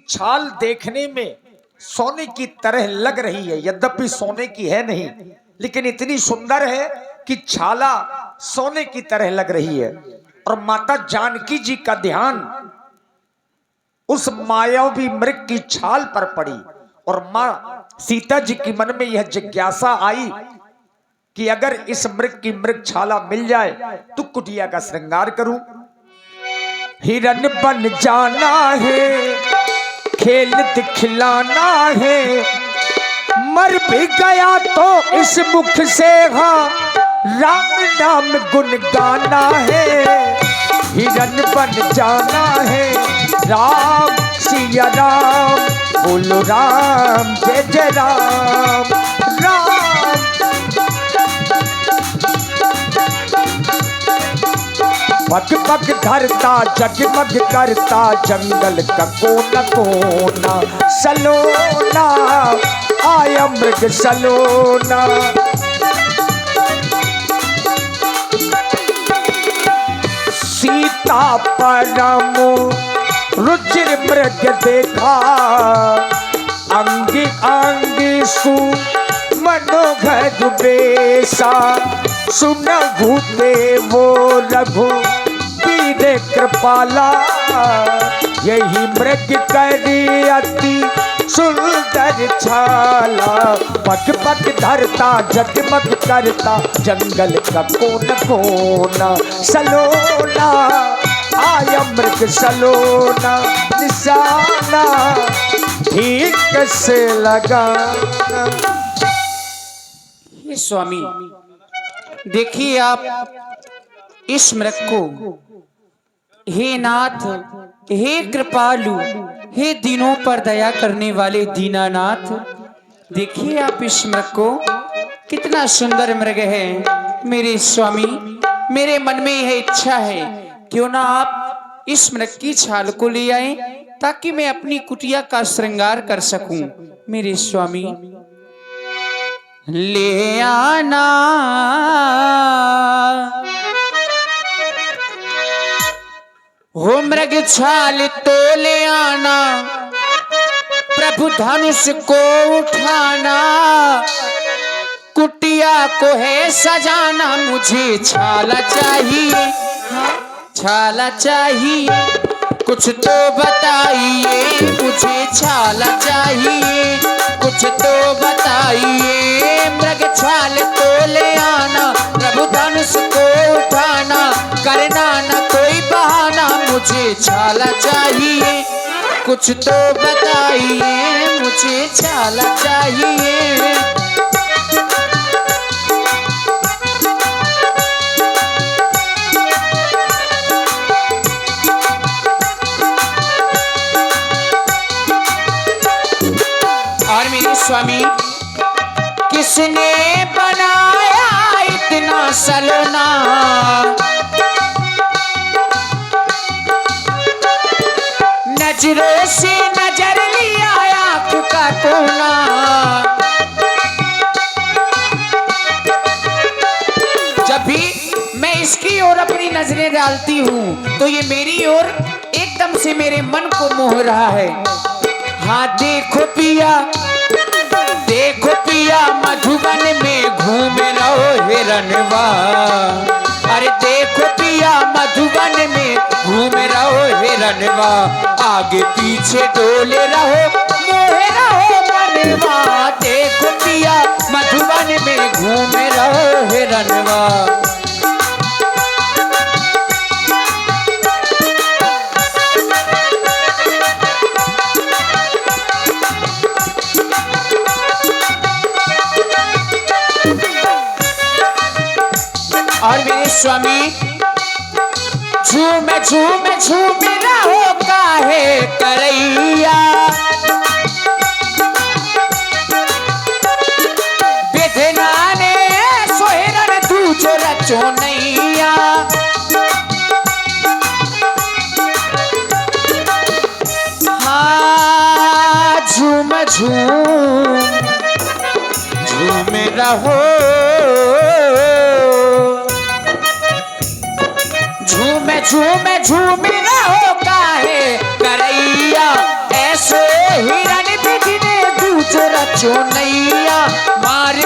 छाल देखने में सोने की तरह लग रही है, यद्यपि सोने की है नहीं, लेकिन इतनी सुंदर है कि छाला सोने की तरह लग रही है। और माता जानकी जी का ध्यान उस मायावी मृग की छाल पर पड़ी और मां सीता जी के मन में यह जिज्ञासा आई कि अगर इस मृग की मृग छाला मिल जाए तो कुटिया का श्रृंगार करूं। हिरन बन जाना है, खेल दिखलाना है, मर भी गया तो इस मुख से हाँ राम नाम गुन गाना है। हिरन बन जाना है, राम सिया राम, बोलो राम जय जय राम। राम पग पग धरता जगमग करता जंगल का कोना कोना, सलोना आया मृग सलोना। सीता परम रुचिर मृग देखा, अंगी अंगी सु मनोघर बेसा, सुनहु देवो रघु वीर कृपाला, यही मृग करी अति सुंदर छाला। पग पग धरता जगमग करता जंगल का कोना कोना, सलोना आया मृग सलोना, निशाना ठीक से लगाना। हे स्वामी, देखिए आप इस मृग को, हे नाथ, हे कृपालु, हे दीनों पर दया करने वाले दीनानाथ, देखिए आप इस मृग को, कितना सुंदर मृग है। मेरे स्वामी, मेरे मन में यह इच्छा है, क्यों ना आप इस मृग की छाल को ले आए ताकि मैं अपनी कुटिया का श्रृंगार कर सकूं। मेरे स्वामी ले आना, हो मृग छाल तो ले आना, प्रभु धनुष को उठाना, कुटिया को है सजाना, मुझे छाला चाहिए, छाला चाहिए, कुछ तो बताइए, मुझे छाला चाहिए, कुछ तो बताइए। मृग छाल तो ले आना, प्रभु धनुष को उठाना, करना न कोई बहाना, मुझे छाला चाहिए, कुछ तो बताइए, मुझे छाला चाहिए। और मेरे स्वामी, किसने बनाया इतना सलोना, नजरों से नजर लिया आँख का कोना, जब भी मैं इसकी ओर अपनी नजरें डालती हूँ तो ये मेरी ओर एकदम से मेरे मन को मोह रहा है। हाँ देखो पिया, देखो पिया, मधुबन में घूम रहो हिरनवा, अरे देखो पिया, मधुबन में घूम रहो हिरनवा, आगे पीछे डोले रहो मोहे रहो मनवा, देखो पिया, मधुबन में घूम रहो हिरनवा। और मेरे स्वामी, झूमे झूमे झूमे रहो काहे करैया, बेधना ने सोहरन दूजो रचो नैया, हाँ झूम झूम झूमे रहो, झूमे झूमे झूमे रहो काहे करैया, ऐसो चुनैया मार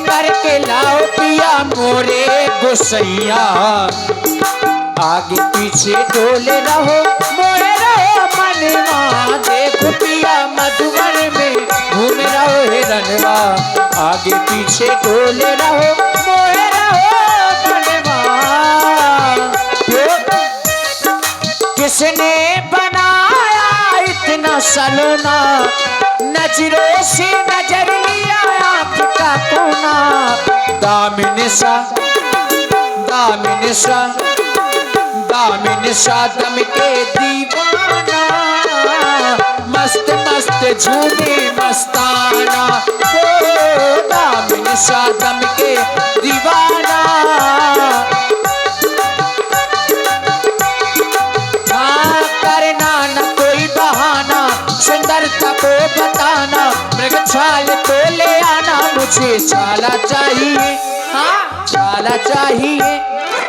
करके लाओ पिया मोरे गोसैया। आगे पीछे डोले रहो मोए रहो मनवा, देखो पिया मधुबन में घूम रहो हिरनवा। आगे पीछे डोले रहो मोए रहो मनवा। किसने बनाया इतना सलोना, नजरों से नजर लिया आँख का कोना। दामिन सा दम के दीवाना, मस्त मस्त झूमे मस्ताना। ओ दामिन सा दम के दीवाना, हाँ करना न कोई बहाना, सुंदरता को बताना। मृग छाल तो ले आना, मुझे छाला चाहिए, हाँ छाला चाहिए।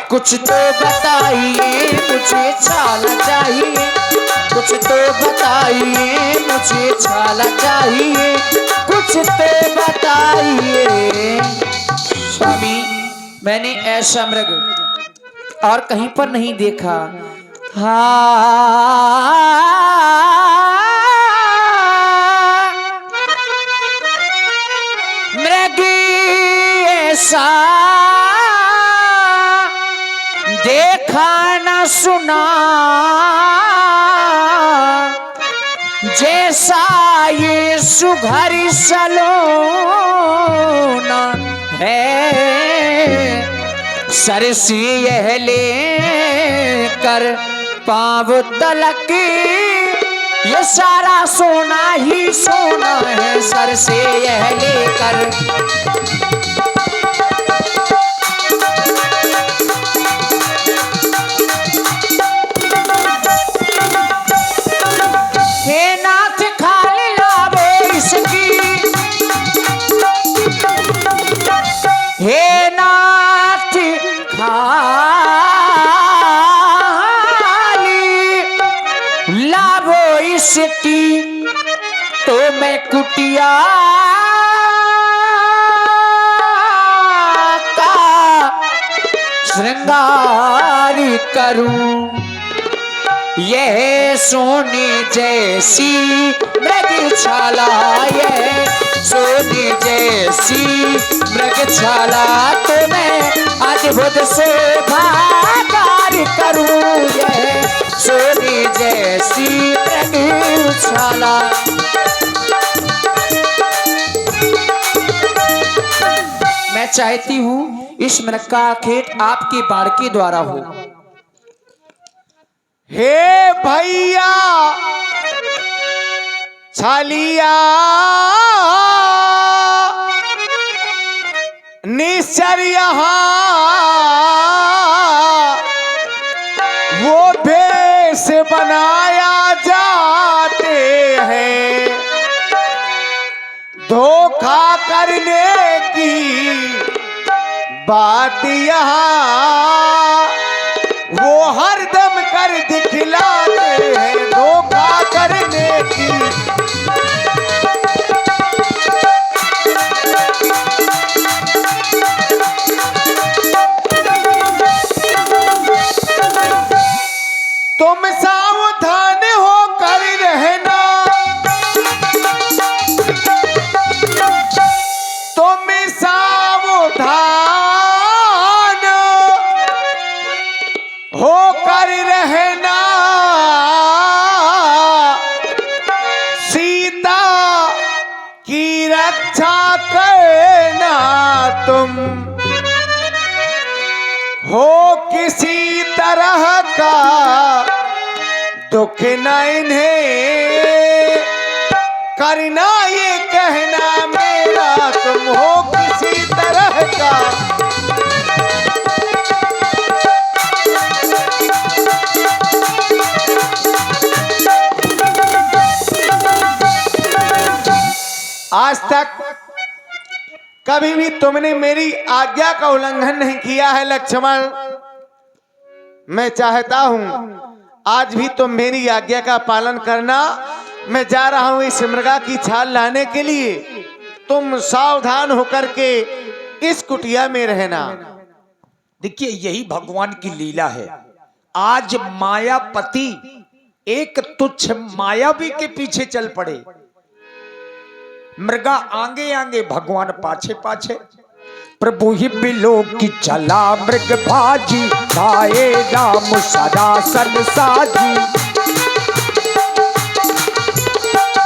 कुछ तो बताइए मुझे छाला चाहिए, कुछ तो बताइए मुझे छाला चाहिए, कुछ तो बताइए। स्वामी मैंने ऐसा मृग और कहीं पर नहीं देखा। मृग ऐसा देखा न सुना, जैसा ये सुघर सलोना है। सर से यह लेकर पाँव तलक ये सारा सोना ही सोना है। सर से यह लेकर तो मैं कुटिया का श्रृंगार करूं। यह सोने जैसी मृगशाला, यह सोने जैसी मृगशाला, तो मैं अद्भुत शोभागार करूं। यह सोने जैसी मृगशाला। मैं चाहती हूँ इस मृग का खेत आपके बाण के द्वारा हो। हे भैया छालिया निश्चर यहाँ वो भेष बनाया जाते हैं, धोखा करने की बात यहाँ वो हरदम कर दिखलाते हैं, धोखा करने की। तुम सावधान होकर रहना, तुम सावधान होकर रहना। सीता की रक्षा करना, तुम हो किसी तरह का दुख न इन्हें करना, ये कहना मेरा, तुम हो किसी तरह का। आज तक कभी भी तुमने मेरी आज्ञा का उल्लंघन नहीं किया है लक्ष्मण। मैं चाहता हूं आज भी तुम मेरी आज्ञा का पालन करना मैं जा रहा हूं इस मृगा की छाल लाने के लिए। तुम सावधान होकर के इस कुटिया में रहना। देखिए यही भगवान की लीला है। आज मायापति एक तुच्छ मायावी के पीछे चल पड़े, मृगा आगे आगे भगवान पाछे पाछे। प्रभु ही बिलो की चला मृग भाजी, खाए राम सरासन साजी।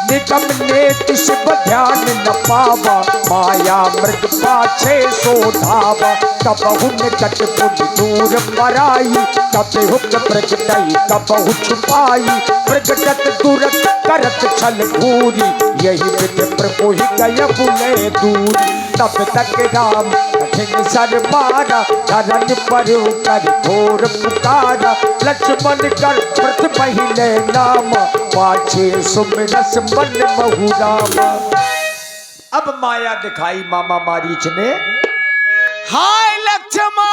निगम ने शिव ध्यान न पावा, माया मृग पाछे सो धावा। तब हुन कट पुन दूर पराई, तब हुक प्रगटई तब छुपाई। प्रगटत दूरत करत छल घूरी, यही विध प्रभु ही गय बुले दूरी। तब तक राम कठिन सर मारा, धरन पर कर घोर पुकारा। लक्ष्मण कर प्रथ पहिले नाम, पाछे सुमिरस मन महु रामा। अब माया दिखाई मामा मारीच ने। हाय लक्ष्मण,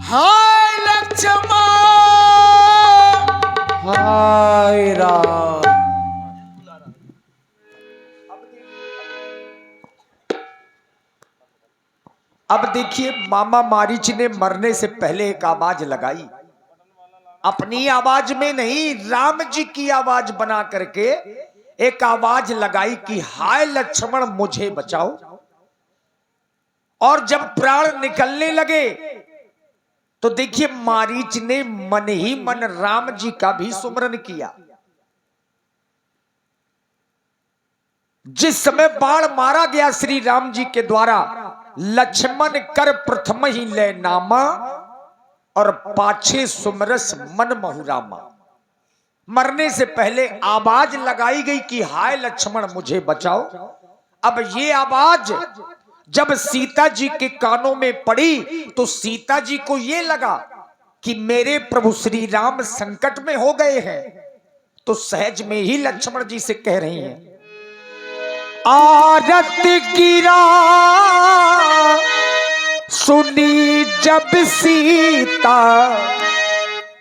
हाय लक्ष्मण, हाय राम। अब देखिए मामा मारीच ने मरने से पहले एक आवाज लगाई, अपनी आवाज में नहीं, राम जी की आवाज बना करके एक आवाज लगाई कि हाय लक्ष्मण मुझे बचाओ। और जब प्राण निकलने लगे तो देखिए मारीच ने मन ही मन राम जी का भी सुमरन किया। जिस समय बाण मारा गया श्री राम जी के द्वारा, लक्ष्मण कर प्रथम ही ले नामा, और पाछे सुमरस मन महु रामा। मरने से पहले आवाज लगाई गई कि हाय लक्ष्मण मुझे बचाओ। अब ये आवाज जब सीता जी के कानों में पड़ी तो सीता जी को ये लगा कि मेरे प्रभु श्री राम संकट में हो गए हैं। तो सहज में ही लक्ष्मण जी से कह रही हैं, आरत गिरा सुनी जब सीता,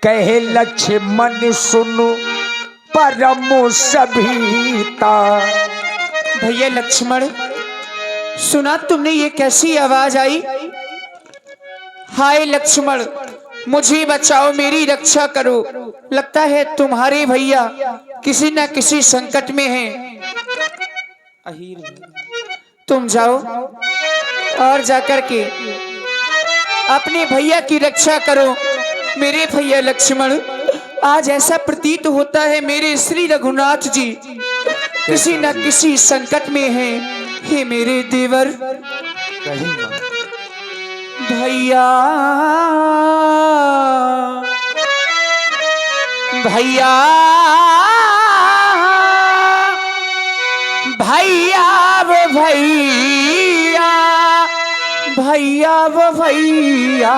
कहे लक्ष्मण सुनो परम सभीता। भैया लक्ष्मण, सुना तुमने ये कैसी आवाज आई? हाय लक्ष्मण मुझे बचाओ, मेरी रक्षा करो। लगता है तुम्हारे भैया किसी न किसी संकट में हैं। तुम जाओ और जाकर के अपने भैया की रक्षा करो। मेरे भैया लक्ष्मण, आज ऐसा प्रतीत होता है मेरे श्री रघुनाथ जी किसी न किसी संकट में हैं। हे मेरे देवर भैया, भैया, भैया वो भैया, भैया वो भैया,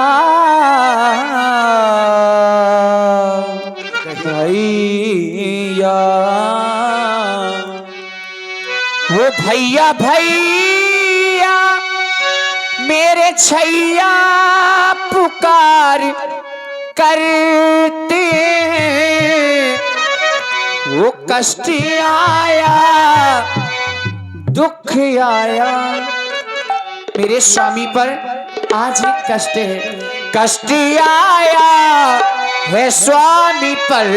भैया वो भैया, भैया मेरे छैया पुकार करते हैं। वो कष्ट आया दुख आया, मेरे स्वामी पर आज एक कष्ट है। कष्ट आया है स्वामी पर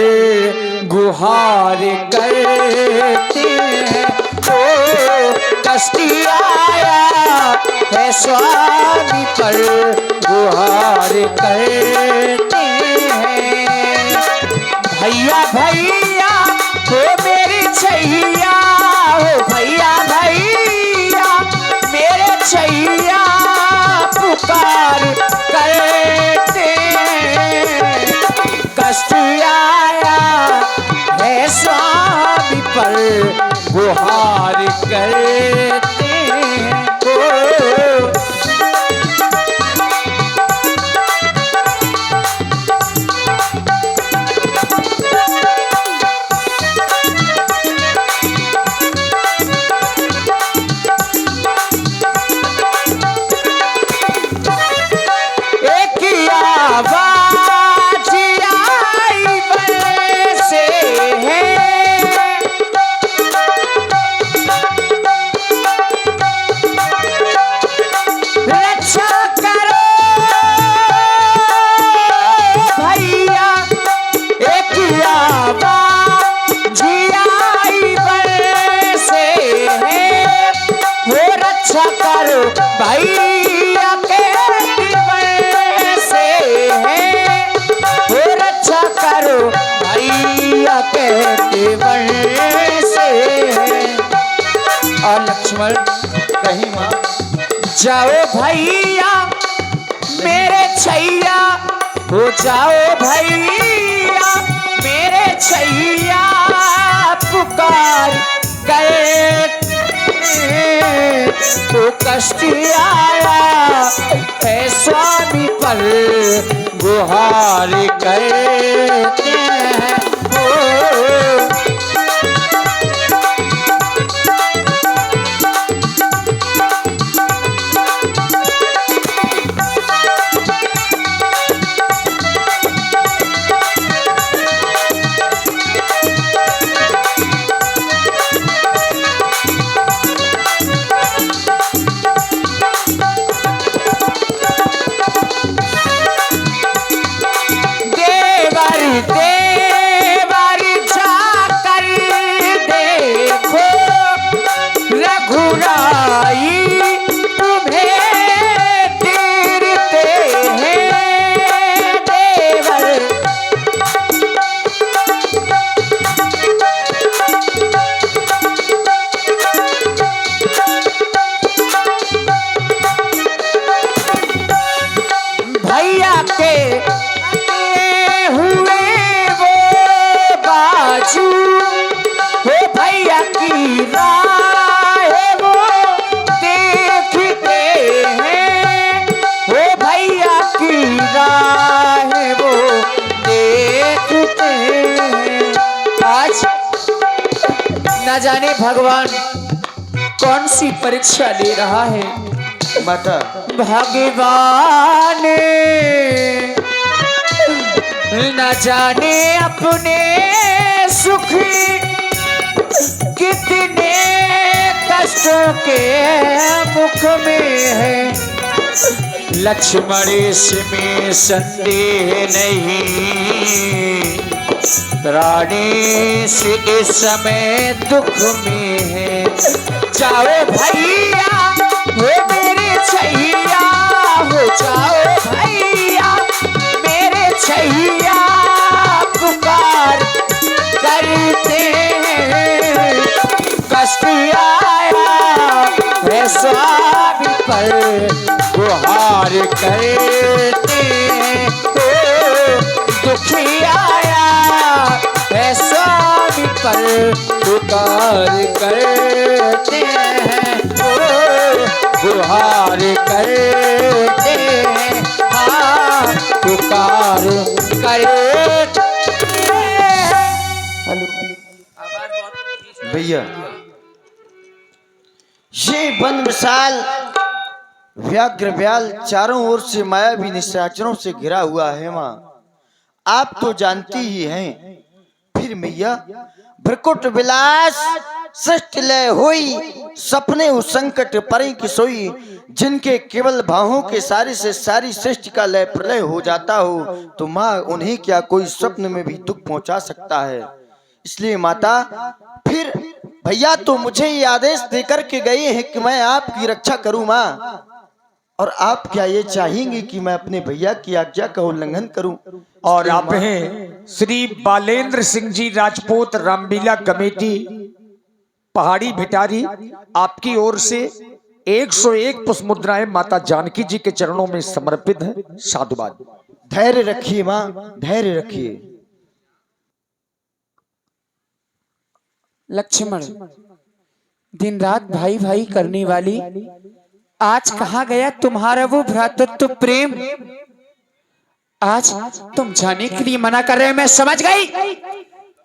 गुहार करते हैं। ओ कष्ट आया है स्वामी पर गुहार करते हैं। भैया भैया हो मेरी छैया, हो भैया भैया मेरे छैया पुकार करते। कष्ट आया है स्वामी पर गुहार करते हैं। एक आवाज आई जाओ भैया मेरे छैया, हो जाओ भैया मेरे छैया, पुकार गए तो कष्ट आया है स्वामी पर गुहार करते हैं। देवर जाकर देखो रघुराई तुम्हें तीरते हैं देवर। भैया के हो भैया की राह वो देखते हैं, हो भैया की राह वो देखते हैं। आज न जाने भगवान कौन सी परीक्षा ले रहा है। माता भगवान न जाने अपने सुख कितने कष्टों के मुख में है। लक्ष्मण इसमें संदेह नहीं, प्राणेश इस समय दुख में है। जाओ भैया हो मेरे छैया, हो जाओ भैया मेरे छैया, पुकार करते हैं कष्ट आया है स्वामी पर गुहार करते हैं। दुखी आया है स्वामी पर पुकार करते हैं, गुहार करते हैं, हाँ पुकार करते। भैया ये वन विशाल व्याघ्र व्याल चारों ओर से मायावी निशाचरों से घिरा हुआ है माँ, आप तो जानती ही हैं। फिर मैया भ्रकुट विलास सृष्टि लय हुई, सपने उस संकट परी की सोई, जिनके केवल भावों के सारी से सारी सृष्टि का लय प्रलय हो जाता हो, तो माँ उन्हें क्या कोई स्वप्न में भी दुख पहुंचा सकता है। इसलिए माता फिर भैया तो मुझे ये आदेश देकर के गए हैं कि मैं आपकी रक्षा करूं माँ, और आप क्या ये चाहेंगे कि मैं अपने भैया की आज्ञा का उल्लंघन करूं? और आप हैं श्री बालेंद्र सिंह जी राजपूत, रामलीला कमेटी, पहाड़ी भिटारी, आपकी ओर से 101 पुष्प मुद्राएं माता जानकी जी के चरणों में समर्पित है। साधुवाद। धैर्य रखिए माँ, धैर्य रखिए। लक्ष्मण दिन रात भाई भाई करने वाली, आज कहाँ गया तुम्हारा वो भ्रातृत्व प्रेम? आज तुम जाने के लिए मना कर रहे हो, मैं समझ गई।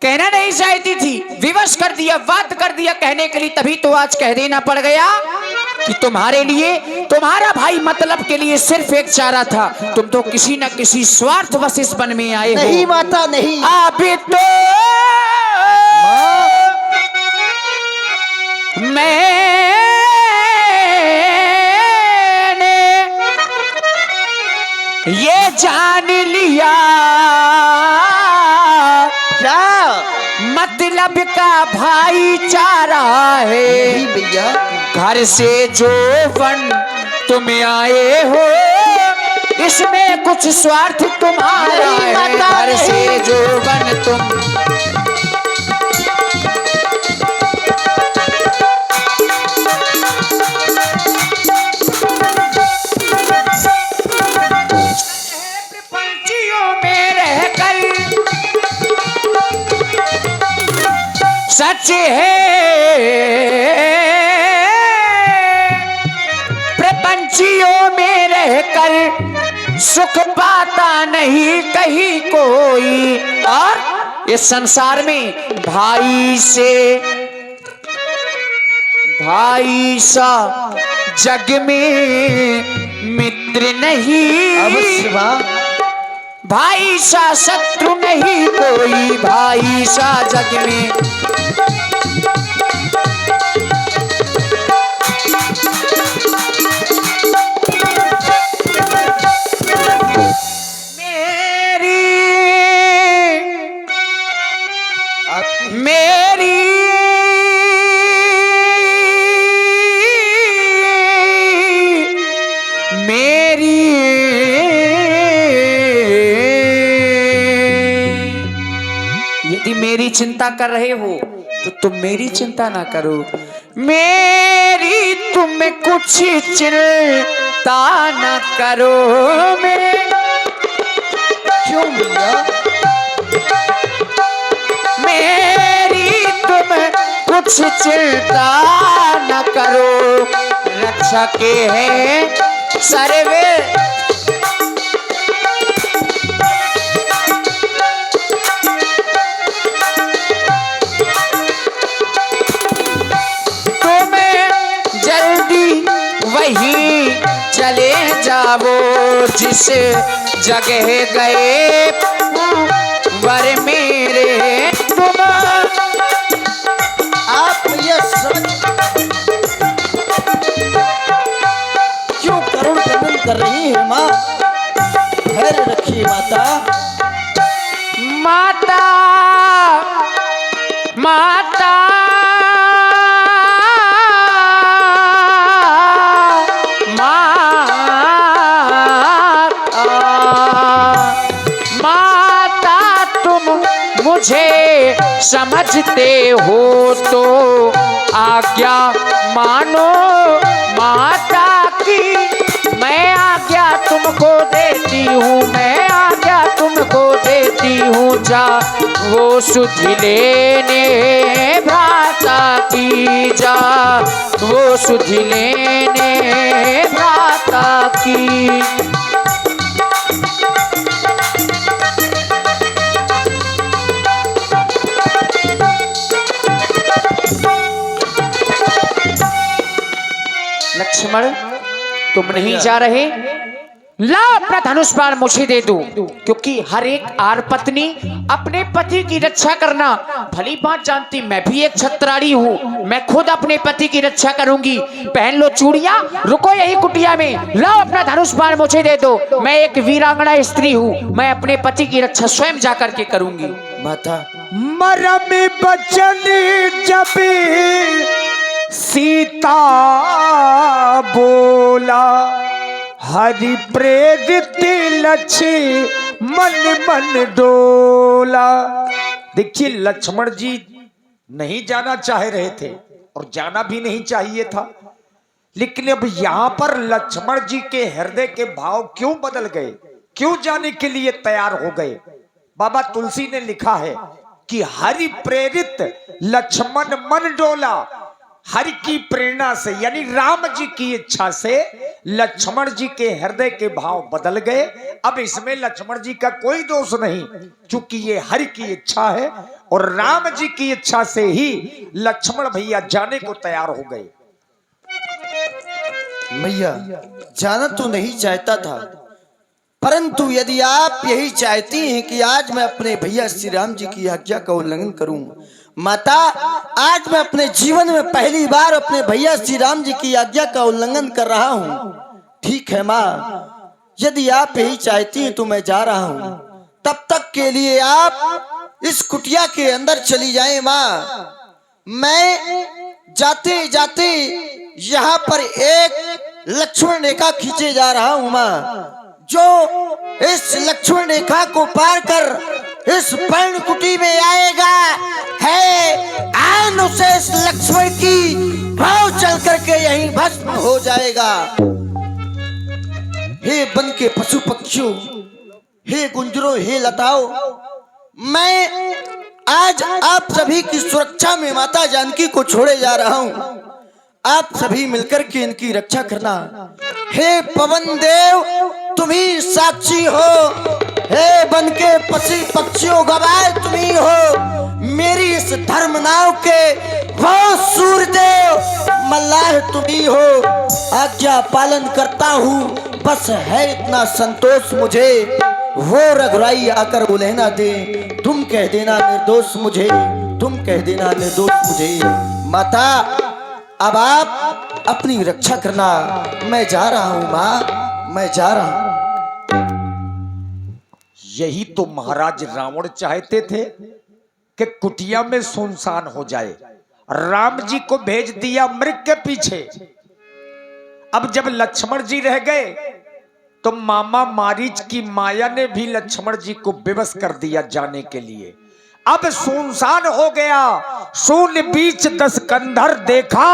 कहना नहीं चाहती थी, विवश कर दिया, बात कर दिया कहने के लिए, तभी तो आज कह देना पड़ गया कि तुम्हारे लिए तुम्हारा भाई मतलब के लिए सिर्फ एक चारा था। तुम तो किसी न किसी स्वार्थ वश इस वन में आए हो। नहीं माता नहीं, आप तो मैंने ये जान लिया क्या मतलब का भाईचारा है। भैया घर से जो वन तुम आए हो, इसमें कुछ स्वार्थ तुम्हारा है। घर से जो वन तुम सच है प्रपंचियों में रहकर सुख पाता नहीं कहीं कोई। और इस संसार में भाई सा जग में मित्र नहीं, अवश्य माँ। भाई सा शत्रु नहीं कोई, भाई सा जग में। मेरी यदि मेरी चिंता कर रहे हो तो तुम मेरी चिंता ना करो। मेरी तुम कुछ चिंता ना करो। क्यों भैया? मेरी तुम कुछ चिंता न करो, रक्षा के है सर्वे। वहीं चले जाओ जिस जगह गए वर मेरे तुम। आप ये क्यों करुण गमन कर रही है माँ? धैर्य रखिए माता। माता माता मुझे समझते हो तो आज्ञा मानो माता की। मैं आज्ञा तुमको देती हूँ, मैं आज्ञा तुमको देती हूँ। जा वो सुधि लेने भ्राता की, जा वो सुधि लेने भ्राता की। लक्ष्मण तुम नहीं जा रहे, लाओ अपना धनुष बाण मुझे दे दो। क्योंकि हर एक आर पत्नी अपने पति की रक्षा करना भली बात जानती। मैं भी एक छत्राड़ी हूँ, मैं खुद अपने पति की रक्षा करूंगी। पहन लो चूड़ियां, रुको यही कुटिया में, लाओ अपना धनुष बाण मुझे दे दो। मैं एक वीरांगना स्त्री हूँ, मैं अपने पति की रक्षा स्वयं जा करके करूंगी। माता मरम बचन जब सीता बोला, हरि प्रेरित लक्ष्मण मन डोला। देखिए लक्ष्मण जी नहीं जाना चाह रहे थे और जाना भी नहीं चाहिए था, लेकिन अब यहां पर लक्ष्मण जी के हृदय के भाव क्यों बदल गए, क्यों जाने के लिए तैयार हो गए। बाबा तुलसी ने लिखा है कि हरि प्रेरित लक्ष्मण मन डोला। हरि की प्रेरणा से यानी राम जी की इच्छा से लक्ष्मण जी के हृदय के भाव बदल गए। अब इसमें लक्ष्मण जी का कोई दोष नहीं, क्योंकि ये हरि की इच्छा है और राम जी की इच्छा से ही लक्ष्मण भैया जाने को तैयार हो गए। मैया जाना तो नहीं चाहता था, परंतु यदि आप यही चाहती हैं कि आज मैं अपने भैया श्री राम जी की आज्ञा का उल्लंघन करूं, माता आज मैं अपने जीवन में पहली बार अपने भैया श्री राम जी की आज्ञा का उल्लंघन कर रहा हूं। ठीक है माँ, यदि आप यही चाहती हैं तो मैं जा रहा हूं। तब तक के लिए आप इस कुटिया के अंदर चली जाएं माँ। मैं जाते जाते यहाँ पर एक लक्ष्मण रेखा खींचे जा रहा हूँ माँ। जो इस लक्ष्मण रेखा को पार कर इस पर्ण कुटी में आएगा है आन उसे इस लक्ष्मण की भाव चल करके यहीं भस्म हो जाएगा। हे वन के पशु पक्षियों, हे गुंजरों, हे लताओं, मैं आज आप सभी की सुरक्षा में माता जानकी को छोड़े जा रहा हूँ। आप सभी मिलकर के इनकी रक्षा करना। हे पवन देव, तुम ही साक्षी हो। हे बन के पक्षी पक्षियों गवाए तुम ही हो। मेरी इस धर्म नाव के वो सूर्यदेव मल्लाह तुम ही हो। आज्ञा पालन करता हूँ, बस है इतना संतोष मुझे। वो रघुराई आकर बोले ना दे, तुम कह देना निर्दोष मुझे, तुम कह देना निर्दोष मुझे। माता, अब आप अपनी रक्षा करना। मैं जा रहा हूँ माँ, मैं जा रहा हूँ। यही तो महाराज रावण चाहते थे कि कुटिया में सुनसान हो जाए। राम जी को भेज दिया मृग के पीछे। अब जब लक्ष्मण जी रह गए तो मामा मारीच की माया ने भी लक्ष्मण जी को विवश कर दिया जाने के लिए। अब सुनसान हो गया। शून्य बीच 10 कंधर देखा।